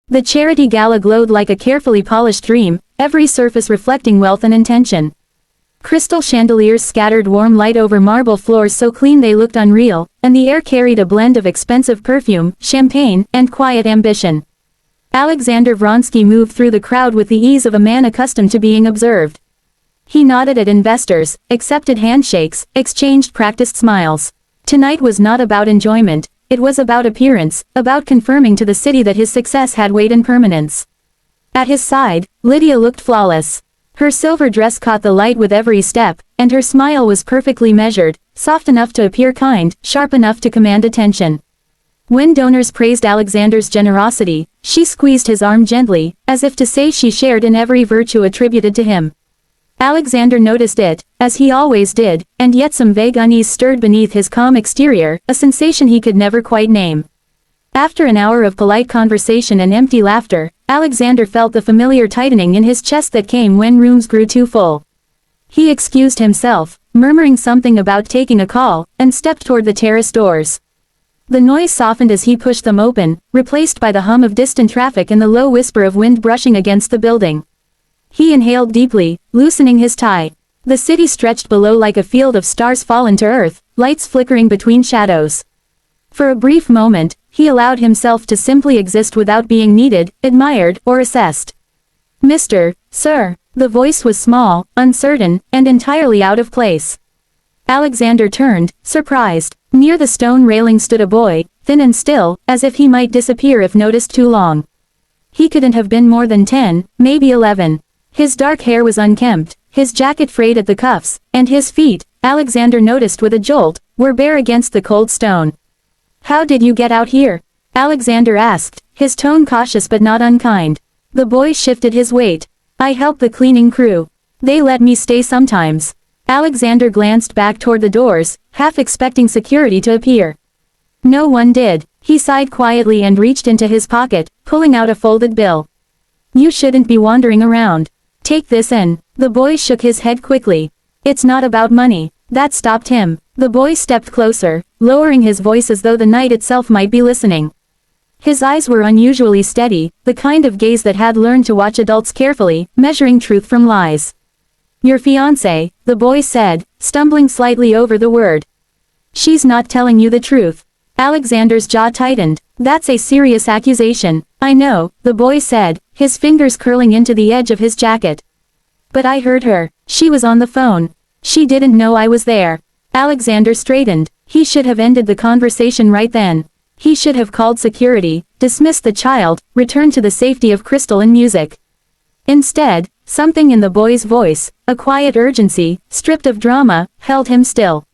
The charity gala glowed like a carefully polished dream, every surface reflecting wealth and intention. Crystal chandeliers scattered warm light over marble floors so clean they looked unreal, and the air carried a blend of expensive perfume, champagne, and quiet ambition. Alexander Vronsky moved through the crowd with the ease of a man accustomed to being observed. He nodded at investors, accepted handshakes, exchanged practiced smiles. Tonight was not about enjoyment, it was about appearance, about confirming to the city that his success had weight and permanence. At his side, Lydia looked flawless. Her silver dress caught the light with every step, and her smile was perfectly measured, soft enough to appear kind, sharp enough to command attention. When donors praised Alexander's generosity, she squeezed his arm gently, as if to say she shared in every virtue attributed to him. Alexander noticed it, as he always did, and yet some vague unease stirred beneath his calm exterior, a sensation he could never quite name. After an hour of polite conversation and empty laughter, Alexander felt the familiar tightening in his chest that came when rooms grew too full. He excused himself, murmuring something about taking a call, and stepped toward the terrace doors. The noise softened as he pushed them open, replaced by the hum of distant traffic and the low whisper of wind brushing against the building. He inhaled deeply, loosening his tie. The city stretched below like a field of stars fallen to earth, lights flickering between shadows. For a brief moment, he allowed himself to simply exist without being needed, admired, or assessed. Sir. The voice was small, uncertain, and entirely out of place. Alexander turned, surprised. Near the stone railing stood a boy, thin and still, as if he might disappear if noticed too long. He couldn't have been more than 10, maybe 11. His dark hair was unkempt, his jacket frayed at the cuffs, and his feet, Alexander noticed with a jolt, were bare against the cold stone. "How did you get out here?" Alexander asked, his tone cautious but not unkind. The boy shifted his weight. "I help the cleaning crew. They let me stay sometimes." Alexander glanced back toward the doors, half expecting security to appear. No one did. He sighed quietly and reached into his pocket, pulling out a folded bill. "You shouldn't be wandering around. Take this in." The boy shook his head quickly. "It's not about money." That stopped him. The boy stepped closer, lowering his voice as though the night itself might be listening. His eyes were unusually steady, the kind of gaze that had learned to watch adults carefully, measuring truth from lies. "Your fiancée," the boy said, stumbling slightly over the word. "She's not telling you the truth." Alexander's jaw tightened. "That's a serious accusation." "I know," the boy said, his fingers curling into the edge of his jacket. "But I heard her. She was on the phone. She didn't know I was there." Alexander straightened. He should have ended the conversation right then. He should have called security, dismissed the child, returned to the safety of Crystal and music. Instead, something in the boy's voice, a quiet urgency, stripped of drama, held him still.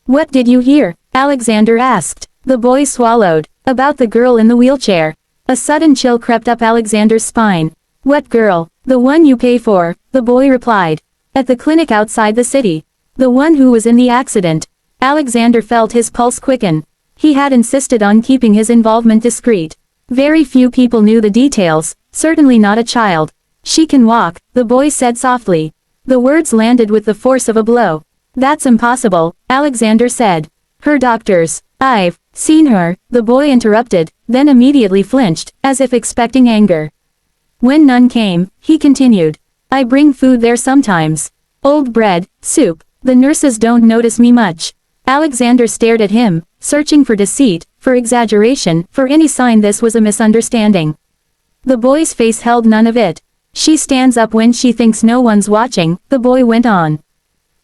"What did you hear?" Alexander asked. The boy swallowed. "About the girl in the wheelchair." A sudden chill crept up Alexander's spine. "What girl?" "The one you pay for," the boy replied. "At the clinic outside the city. The one who was in the accident." Alexander felt his pulse quicken. He had insisted on keeping his involvement discreet. Very few people knew the details, certainly not a child. "She can walk," the boy said softly. The words landed with the force of a blow. "That's impossible," Alexander said. "Her doctors." "I've seen her," the boy interrupted, then immediately flinched, as if expecting anger. When none came, he continued. "I bring food there sometimes. Old bread, soup. The nurses don't notice me much." Alexander stared at him, searching for deceit, for exaggeration, for any sign this was a misunderstanding. The boy's face held none of it. "She stands up when she thinks no one's watching," the boy went on.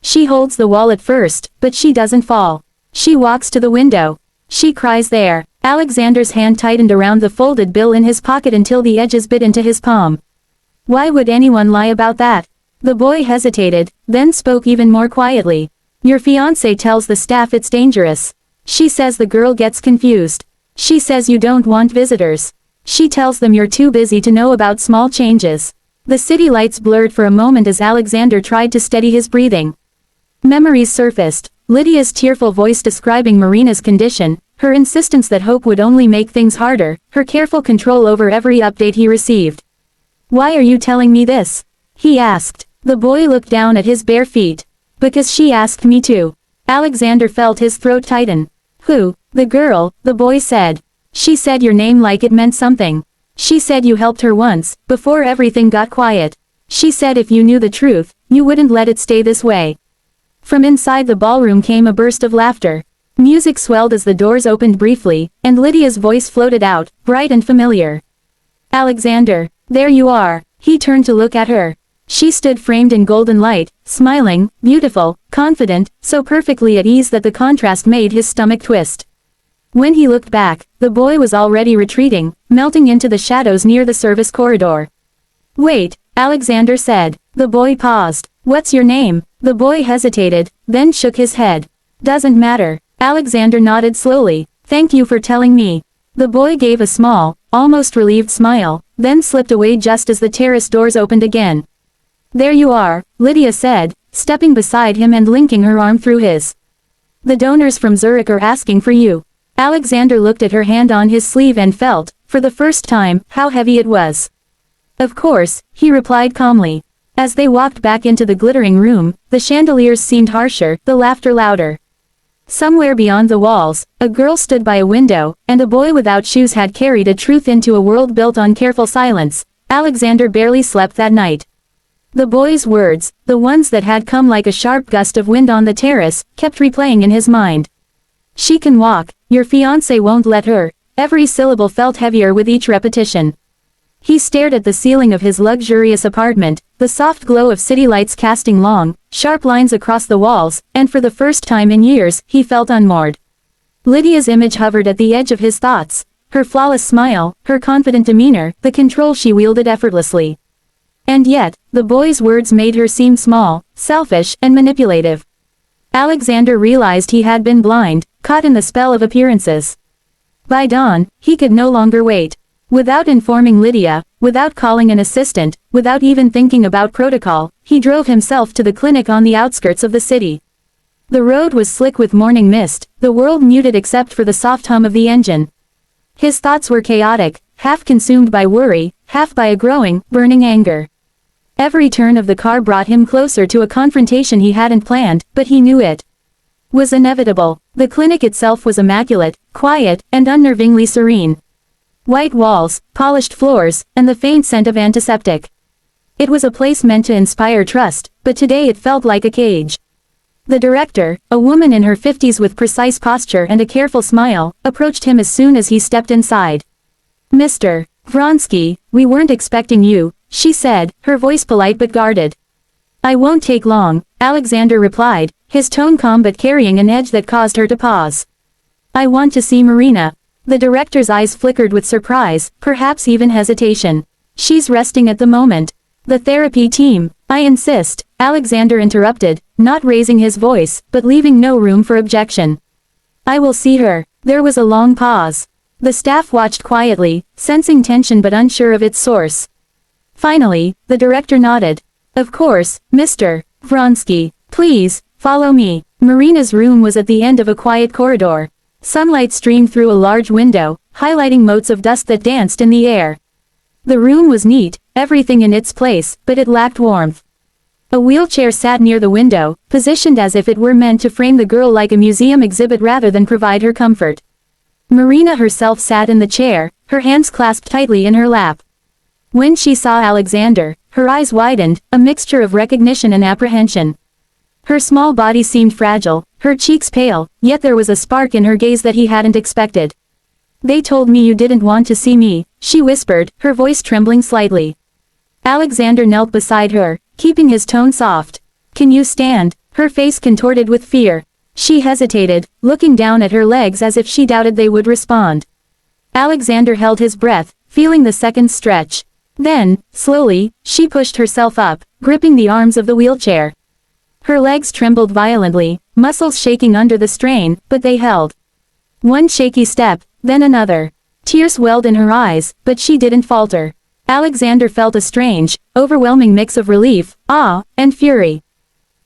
"She holds the wall at first, but she doesn't fall. She walks to the window. She cries there." Alexander's hand tightened around the folded bill in his pocket until the edges bit into his palm. "Why would anyone lie about that?" The boy hesitated, then spoke even more quietly. "Your fiancée tells the staff it's dangerous. She says the girl gets confused. She says you don't want visitors. She tells them you're too busy to know about small changes." The city lights blurred for a moment as Alexander tried to steady his breathing. Memories surfaced. Lydia's tearful voice describing Marina's condition, her insistence that hope would only make things harder, her careful control over every update he received. "Why are you telling me this?" he asked. The boy looked down at his bare feet. "Because she asked me to." Alexander felt his throat tighten. "Who?" "The girl," the boy said. "She said your name like it meant something." She said you helped her once, before everything got quiet. She said if you knew the truth, you wouldn't let it stay this way. From inside the ballroom came a burst of laughter. Music swelled as the doors opened briefly, and Lydia's voice floated out, bright and familiar. Alexander, there you are. He turned to look at her. She stood framed in golden light, smiling, beautiful, confident, so perfectly at ease that the contrast made his stomach twist. When he looked back, the boy was already retreating, melting into the shadows near the service corridor. Wait, Alexander said. The boy paused. What's your name? The boy hesitated, then shook his head. Doesn't matter. Alexander nodded slowly. Thank you for telling me. The boy gave a small, almost relieved smile, then slipped away just as the terrace doors opened again. There you are, Lydia said, stepping beside him and linking her arm through his. The donors from Zurich are asking for you. Alexander looked at her hand on his sleeve and felt, for the first time, how heavy it was. Of course, he replied calmly. As they walked back into the glittering room, the chandeliers seemed harsher, the laughter louder. Somewhere beyond the walls, a girl stood by a window, and a boy without shoes had carried a truth into a world built on careful silence. Alexander barely slept that night. The boy's words, the ones that had come like a sharp gust of wind on the terrace, kept replaying in his mind. She can walk, your fiancé won't let her. Every syllable felt heavier with each repetition. He stared at the ceiling of his luxurious apartment, the soft glow of city lights casting long, sharp lines across the walls, and for the first time in years, he felt unmoored. Lydia's image hovered at the edge of his thoughts. Her flawless smile, her confident demeanor, the control she wielded effortlessly. And yet, the boy's words made her seem small, selfish, and manipulative. Alexander realized he had been blind, caught in the spell of appearances. By dawn, he could no longer wait. Without informing Lydia, without calling an assistant, without even thinking about protocol, he drove himself to the clinic on the outskirts of the city. The road was slick with morning mist, the world muted except for the soft hum of the engine. His thoughts were chaotic, half consumed by worry, half by a growing, burning anger. Every turn of the car brought him closer to a confrontation he hadn't planned, but he knew it was inevitable. The clinic itself was immaculate, quiet, and unnervingly serene. White walls, polished floors, and the faint scent of antiseptic. It was a place meant to inspire trust, but today it felt like a cage. The director, a woman in her 50s with precise posture and a careful smile, approached him as soon as he stepped inside. Mr. Vronsky, we weren't expecting you, she said, her voice polite but guarded. I won't take long, Alexander replied, his tone calm but carrying an edge that caused her to pause. I want to see Marina. The director's eyes flickered with surprise, perhaps even hesitation. She's resting at the moment. The therapy team, I insist, Alexander interrupted, not raising his voice, but leaving no room for objection. I will see her. There was a long pause. The staff watched quietly, sensing tension but unsure of its source. Finally, the director nodded. Of course, Mr. Vronsky, please, follow me. Marina's room was at the end of a quiet corridor. Sunlight streamed through a large window, highlighting motes of dust that danced in the air. The room was neat, everything in its place, but it lacked warmth. A wheelchair sat near the window, positioned as if it were meant to frame the girl like a museum exhibit rather than provide her comfort. Marina herself sat in the chair, her hands clasped tightly in her lap. When she saw Alexander, her eyes widened, a mixture of recognition and apprehension. Her small body seemed fragile, her cheeks pale, yet there was a spark in her gaze that he hadn't expected. They told me you didn't want to see me, she whispered, her voice trembling slightly. Alexander knelt beside her, keeping his tone soft. Can you stand? Her face contorted with fear. She hesitated, looking down at her legs as if she doubted they would respond. Alexander held his breath, feeling the seconds stretch. Then, slowly, she pushed herself up, gripping the arms of the wheelchair. Her legs trembled violently, muscles shaking under the strain, but they held. One shaky step, then another. Tears welled in her eyes, but she didn't falter. Alexander felt a strange, overwhelming mix of relief, awe, and fury.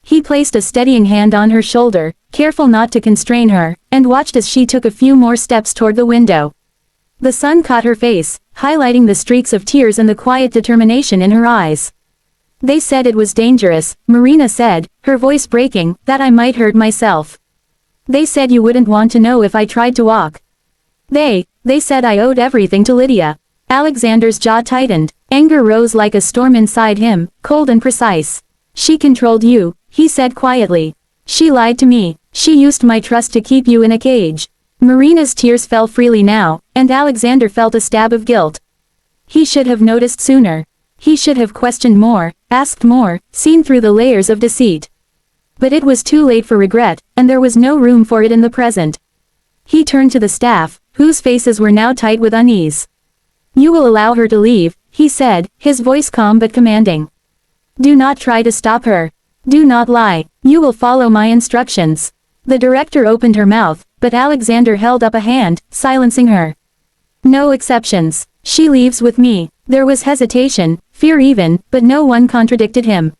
He placed a steadying hand on her shoulder, careful not to constrain her, and watched as she took a few more steps toward the window. The sun caught her face, highlighting the streaks of tears and the quiet determination in her eyes. They said it was dangerous, Marina said, her voice breaking, that I might hurt myself. They said you wouldn't want to know if I tried to walk. They said I owed everything to Lydia. Alexander's jaw tightened. Anger rose like a storm inside him, cold and precise. She controlled you, he said quietly. She lied to me. She used my trust to keep you in a cage. Marina's tears fell freely now, and Alexander felt a stab of guilt. He should have noticed sooner. He should have questioned more, asked more, seen through the layers of deceit. But it was too late for regret, and there was no room for it in the present. He turned to the staff, whose faces were now tight with unease. You will allow her to leave, he said, his voice calm but commanding. Do not try to stop her. Do not lie. You will follow my instructions. The director opened her mouth, but Alexander held up a hand, silencing her. No exceptions. She leaves with me. There was hesitation, fear even, but no one contradicted him.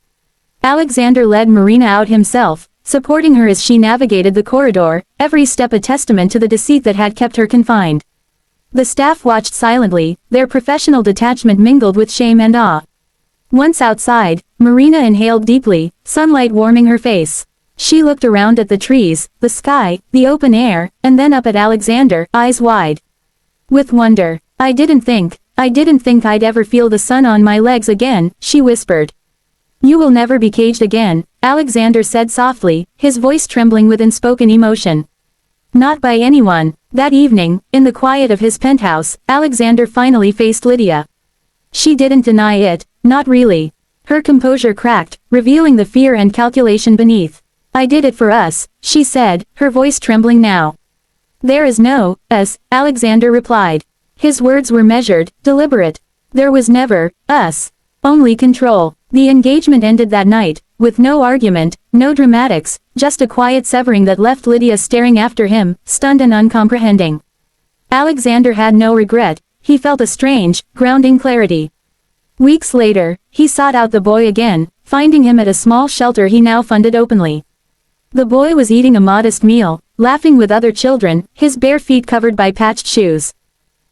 Alexander led Marina out himself, supporting her as she navigated the corridor, every step a testament to the deceit that had kept her confined. The staff watched silently, their professional detachment mingled with shame and awe. Once outside, Marina inhaled deeply, sunlight warming her face. She looked around at the trees, the sky, the open air, and then up at Alexander, eyes wide. With wonder. I didn't think I'd ever feel the sun on my legs again, she whispered. You will never be caged again, Alexander said softly, his voice trembling with unspoken emotion. Not by anyone. That evening, in the quiet of his penthouse, Alexander finally faced Lydia. She didn't deny it, not really. Her composure cracked, revealing the fear and calculation beneath. I did it for us, she said, her voice trembling now. There is no us, Alexander replied. His words were measured, deliberate. There was never us. Only control. The engagement ended that night, with no argument, no dramatics, just a quiet severing that left Lydia staring after him, stunned and uncomprehending. Alexander had no regret, he felt a strange, grounding clarity. Weeks later, he sought out the boy again, finding him at a small shelter he now funded openly. The boy was eating a modest meal, laughing with other children, his bare feet covered by patched shoes.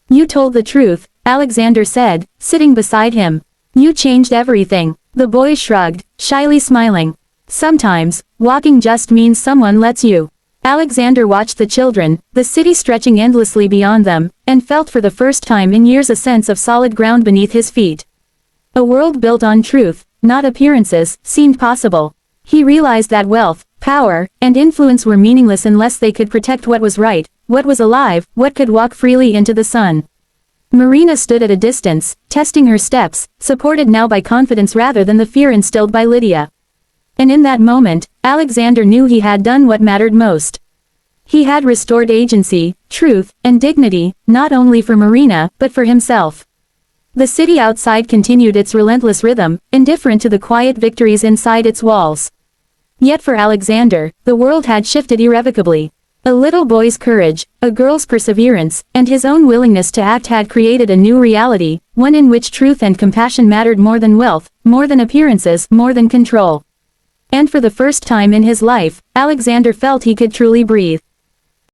You told the truth, Alexander said, sitting beside him. You changed everything. The boy shrugged, shyly smiling. Sometimes, walking just means someone lets you. Alexander watched the children, the city stretching endlessly beyond them, and felt for the first time in years a sense of solid ground beneath his feet. A world built on truth, not appearances, seemed possible. He realized that wealth, power, and influence were meaningless unless they could protect what was right, what was alive, what could walk freely into the sun. Marina stood at a distance, testing her steps, supported now by confidence rather than the fear instilled by Lydia. And in that moment, Alexander knew he had done what mattered most. He had restored agency, truth, and dignity, not only for Marina, but for himself. The city outside continued its relentless rhythm, indifferent to the quiet victories inside its walls. Yet for Alexander, the world had shifted irrevocably. A little boy's courage, a girl's perseverance, and his own willingness to act had created a new reality, one in which truth and compassion mattered more than wealth, more than appearances, more than control. And for the first time in his life, Alexander felt he could truly breathe.